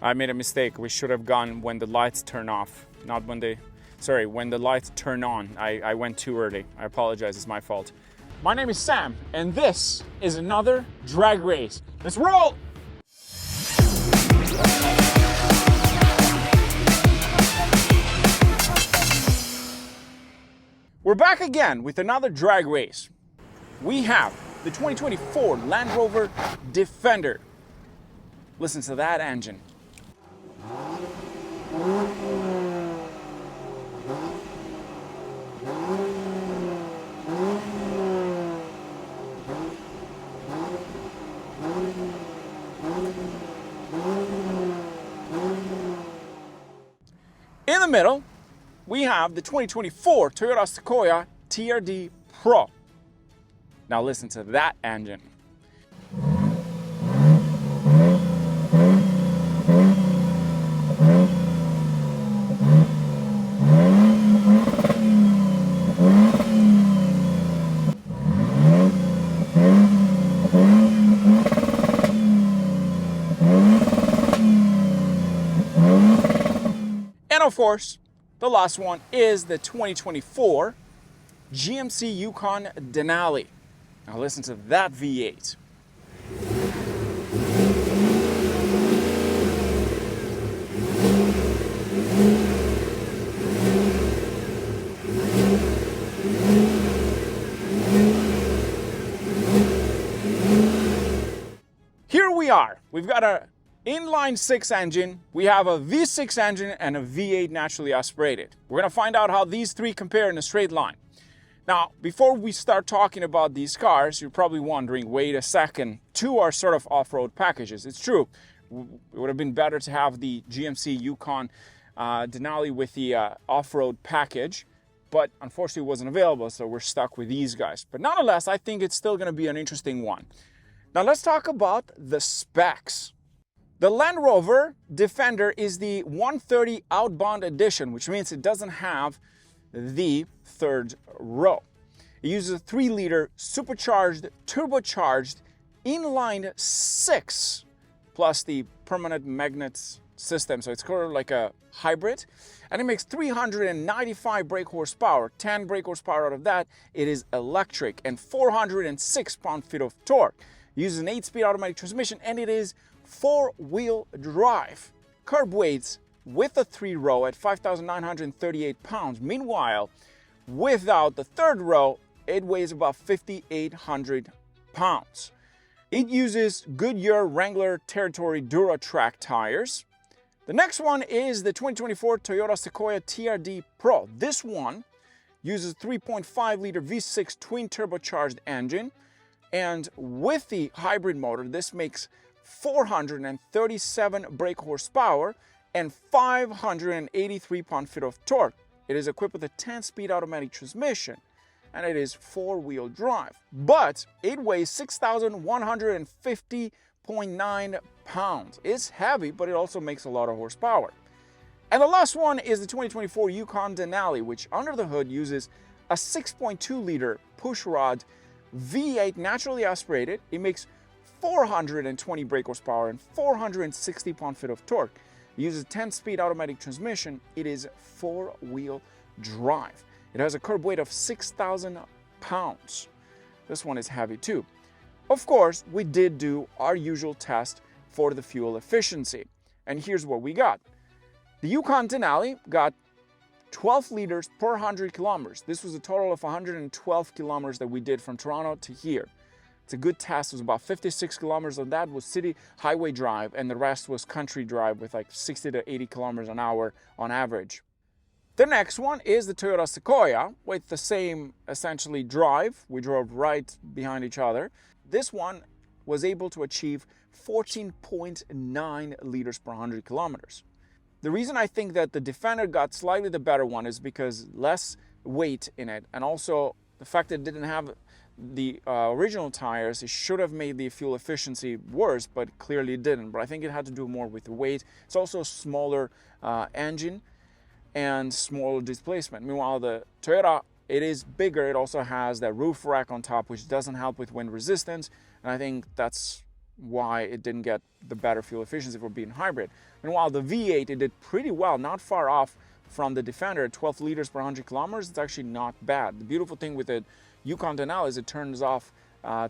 I made a mistake. We should have gone when the lights turn off, not when when the lights turn on. I went too early. I apologize, it's my fault. My name is Sam, and this is another drag race. Let's roll! We're back again with another drag race. We have the 2024 Land Rover Defender. Listen to that engine. In the middle, we have the 2024 Toyota Sequoia TRD Pro. Now listen to that engine. And of course, the last one is the 2024 GMC Yukon Denali. Now listen to that V8. Here we are. We've got a inline 6 engine, we have a V6 engine and a V8 naturally aspirated. We're going to find out how these three compare in a straight line. Now, before we start talking about these cars, you're probably wondering, wait a second, two are sort of off-road packages. It's true. It would have been better to have the GMC Yukon Denali with the off-road package, but unfortunately it wasn't available, so we're stuck with these guys. But nonetheless, I think it's still going to be an interesting one. Now let's talk about the specs. The Land Rover Defender is the 130 Outbound Edition, which means it doesn't have the third row. It uses a 3-liter supercharged, turbocharged, inline 6, plus the permanent magnets system, so it's sort of like a hybrid. And it makes 395 brake horsepower, 10 brake horsepower out of that. It is electric, and 406 pound-feet of torque. It uses an 8-speed automatic transmission, and it is 4-wheel drive. Curb weights with a 3-row at 5,938 pounds. Meanwhile, without the third row, it weighs about 5,800 pounds. It uses Goodyear Wrangler Territory DuraTrack tires. The next one is the 2024 Toyota Sequoia TRD Pro. This one uses 3.5-liter V6 twin turbocharged engine, and with the hybrid motor, this makes 437 brake horsepower and 583 pound-feet of torque. It is equipped with a 10-speed automatic transmission, and it is 4-wheel drive. But it weighs 6,150.9 pounds. It's heavy, but it also makes a lot of horsepower. And the last one is the 2024 Yukon Denali, which under the hood uses a 6.2-liter pushrod V8 naturally aspirated. It makes 420 brake horsepower and 460 pound-feet of torque. It uses a 10-speed automatic transmission. It is 4-wheel drive. It has a curb weight of 6,000 pounds. This one is heavy too. Of course, we did do our usual test for the fuel efficiency. And here's what we got. The Yukon Denali got 12 liters per 100 kilometers. This was a total of 112 kilometers that we did from Toronto to here. It's a good test. It was about 56 kilometers of that was city highway drive, and the rest was country drive with like 60 to 80 kilometers an hour on average. The next one is the Toyota Sequoia with the same essentially drive. We drove right behind each other. This one was able to achieve 14.9 liters per 100 kilometers. The reason I think that the Defender got slightly the better one is because less weight in it, and also the fact that it didn't have the original tires, it should have made the fuel efficiency worse, but clearly it didn't. But I think it had to do more with the weight. It's also a smaller engine and smaller displacement. Meanwhile, the Toyota, it is bigger. It also has that roof rack on top, which doesn't help with wind resistance. And I think that's why it didn't get the better fuel efficiency for being hybrid. Meanwhile, the V8, it did pretty well, not far off from the Defender at 12 liters per 100 kilometers. It's actually not bad. The beautiful thing with the Yukon Denali is it turns off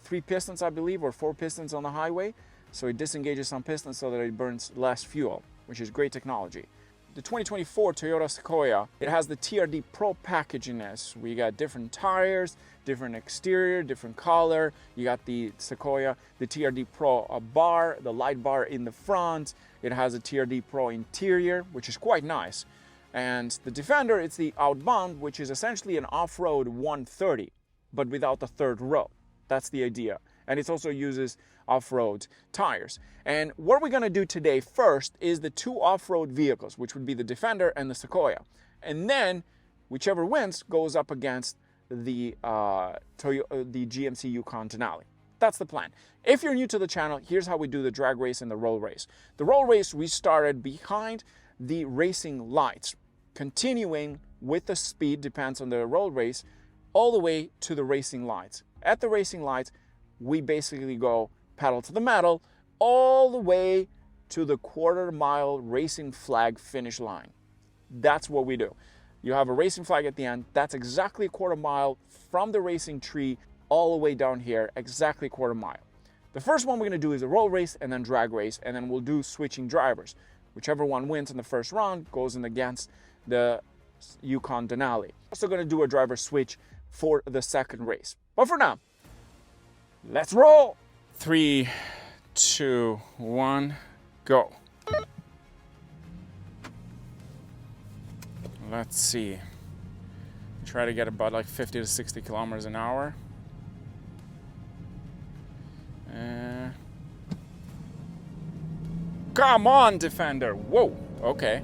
3 pistons, I believe, or 4 pistons on the highway. So it disengages some pistons so that it burns less fuel, which is great technology. The 2024 Toyota Sequoia, it has the TRD Pro package in this. We got different tires, different exterior, different color. You got the Sequoia, the TRD Pro bar, the light bar in the front. It has a TRD Pro interior, which is quite nice. And the Defender, it's the Outbound, which is essentially an off-road 130, but without the third row. That's the idea. And it also uses off-road tires. And what we're gonna do today first is the 2 off-road vehicles, which would be the Defender and the Sequoia. And then whichever wins goes up against the GMC Yukon Denali. That's the plan. If you're new to the channel, here's how we do the drag race and the roll race. The roll race, we started behind the racing lights, continuing with the speed, depends on the roll race, all the way to the racing lights. At the racing lights, we basically go pedal to the metal all the way to the quarter-mile racing flag finish line. That's what we do. You have a racing flag at the end. That's exactly a quarter mile from the racing tree all the way down here, exactly a quarter mile. The first one we're going to do is a roll race and then drag race, and then we'll do switching drivers. Whichever one wins in the first round goes in against the Yukon Denali. Also going to do a driver switch for the second race. But for now, let's roll. 3, 2, 1, go. Let's see. Try to get about like 50 to 60 kilometers an hour. Come on, Defender. Whoa, okay.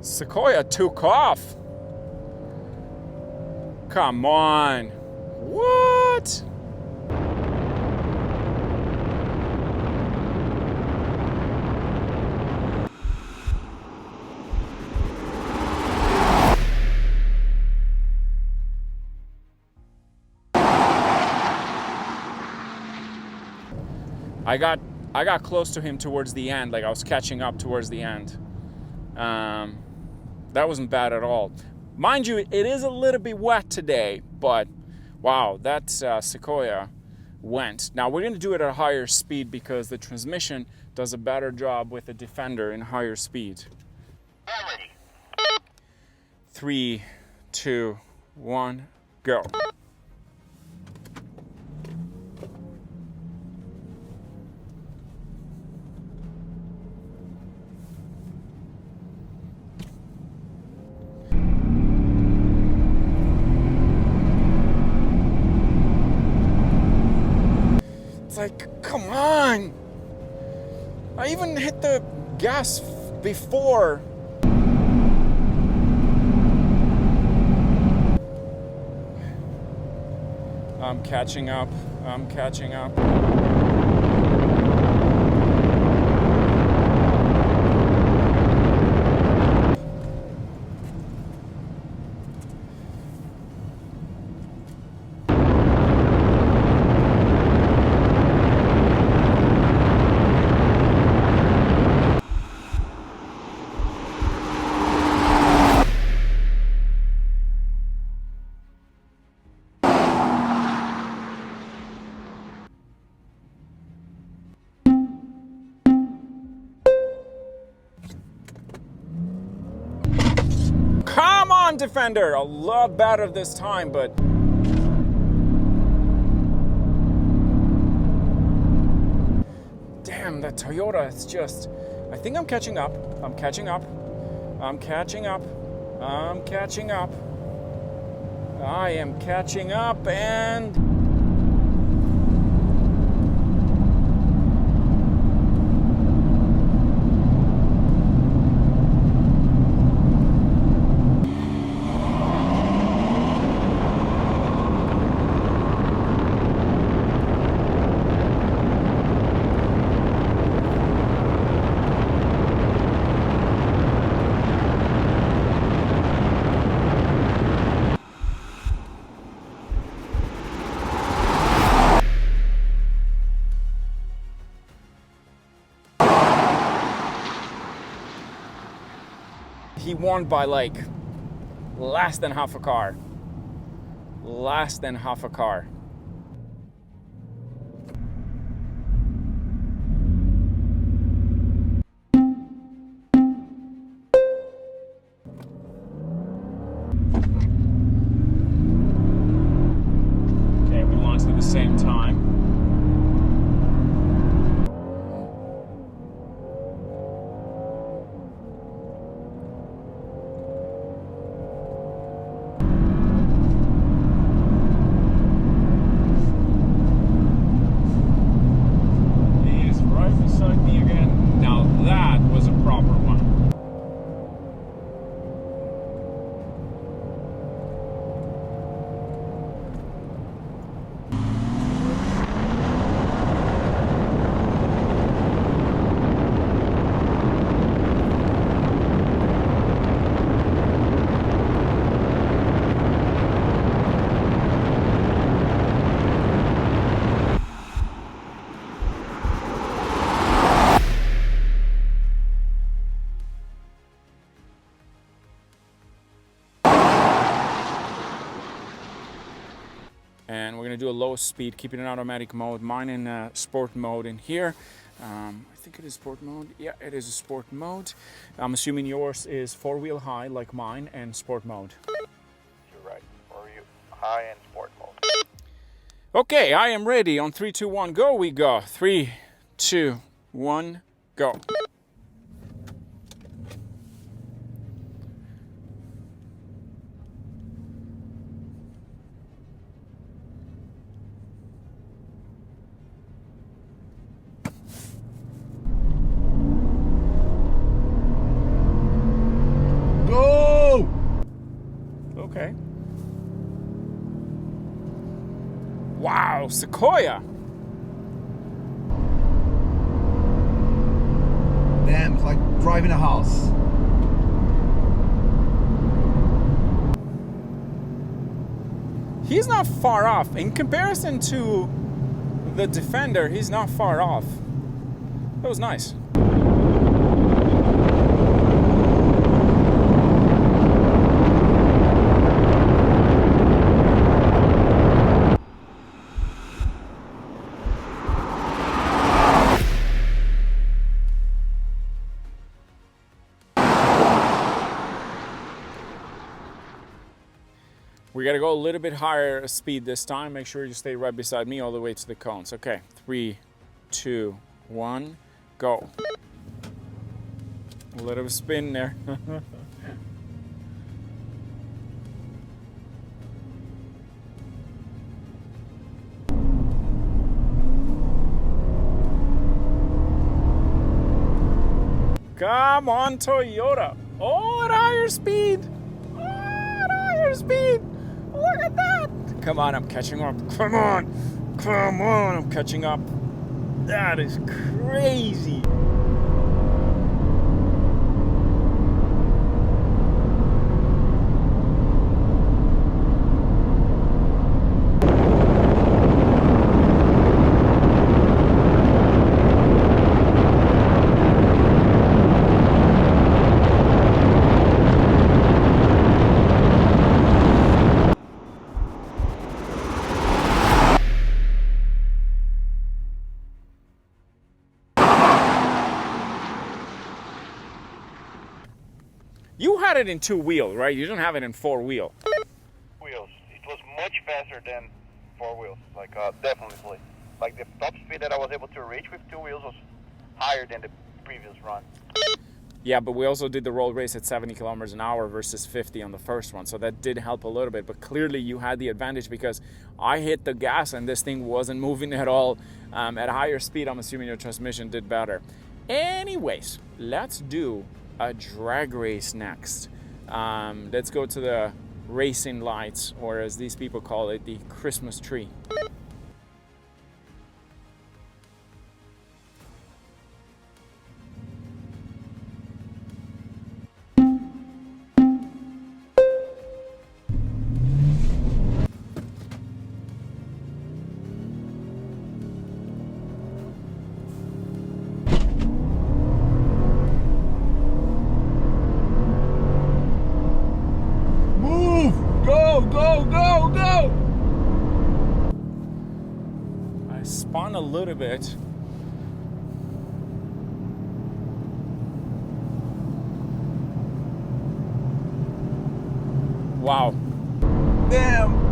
Sequoia took off. Come on. What? I got close to him towards the end, like I was catching up towards the end. That wasn't bad at all. Mind you, it is a little bit wet today, but wow, that Sequoia went. Now we're gonna do it at a higher speed because the transmission does a better job with the Defender in higher speed. 3, 2, 1, go. Like, come on! I even hit the gas before. I'm catching up. I'm catching up. Come on, Defender! A lot better this time, but... Damn, that Toyota is just... I think I'm catching up. I'm catching up. I'm catching up. I'm catching up. I am catching up, and... he won by like less than half a car. Less than half a car. Okay, we launched at the same time. And we're gonna do a low speed, keeping it in automatic mode. Mine in sport mode in here. I think it is sport mode. Yeah, it is a sport mode. I'm assuming yours is four-wheel high like mine and sport mode. You're right. Or you high and sport mode. Okay, I am ready. On 3, 2, 1, go. We go. 3, 2, 1, go. Okay. Wow, Sequoia. Damn, it's like driving a house. He's not far off. In comparison to the Defender, he's not far off. That was nice. We gotta go a little bit higher speed this time. Make sure you stay right beside me all the way to the cones. Okay, 3, 2, 1, go. A little spin there. Come on, Toyota. Oh, at higher speed. Oh, at higher speed. Look at that! Come on, I'm catching up. Come on! Come on, I'm catching up. That is crazy. You had it in 2-wheel, right? You don't have it in 4-wheel. Wheels. It was much faster than 4 wheels. Like definitely. Like the top speed that I was able to reach with 2 wheels was higher than the previous run. Yeah, but we also did the road race at 70 kilometers an hour versus 50 on the first one. So that did help a little bit. But clearly you had the advantage because I hit the gas and this thing wasn't moving at all. At higher speed, I'm assuming your transmission did better. Anyways, let's do a drag race next. Let's go to the racing lights, or as these people call it, the Christmas tree. down a little bit. Wow. Damn.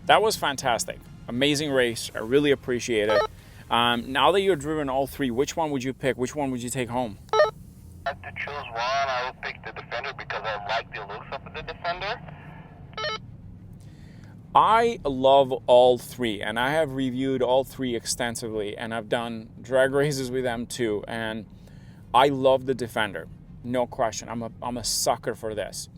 That was fantastic. Amazing race. I really appreciate it. Now that you've driven all three, which one would you pick? Which one would you take home? If I had to choose one, I would pick the Defender because I like the looks of the Defender. I love all three, and I have reviewed all three extensively, and I've done drag races with them too, and I love the Defender. No question. I'm a sucker for this.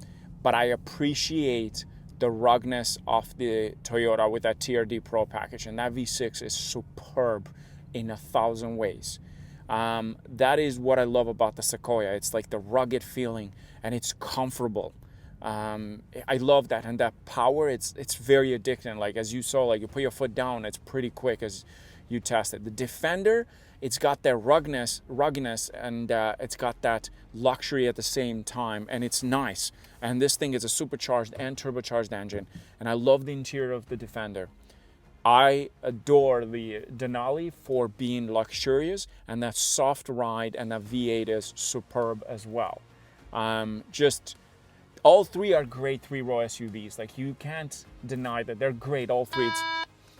But I appreciate the ruggedness of the Toyota with that TRD Pro package, and that V6 is superb in 1,000 ways. That is what I love about the Sequoia. It's like the rugged feeling, and it's comfortable. I love that, and that power, it's very addicting. Like as you saw, like you put your foot down, it's pretty quick as you test it. The Defender, it's got that ruggedness, and it's got that luxury at the same time, and it's nice. And this thing is a supercharged and turbocharged engine, and I love the interior of the Defender. I adore the Denali for being luxurious, and that soft ride, and that V8 is superb as well. Just all three are great three-row SUVs. Like you can't deny that they're great, all three.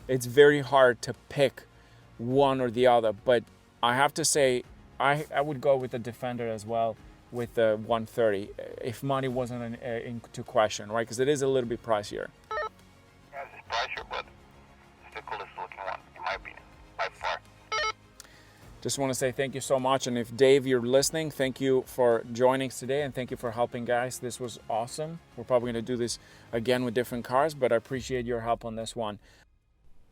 It's very hard to pick one or the other, but I have to say I would go with the Defender as well with the 130 if money wasn't into question, right? Because it is a little bit pricier. Yeah, it's pricier, but it's the coolest looking one, in my opinion, by far. Just want to say thank you so much, and if Dave, you're listening, thank you for joining us today, and thank you for helping, guys. This was awesome. We're probably going to do this again with different cars, but I appreciate your help on this one.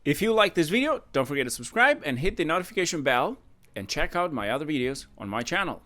If you like this video, don't forget to subscribe and hit the notification bell, and check out my other videos on my channel.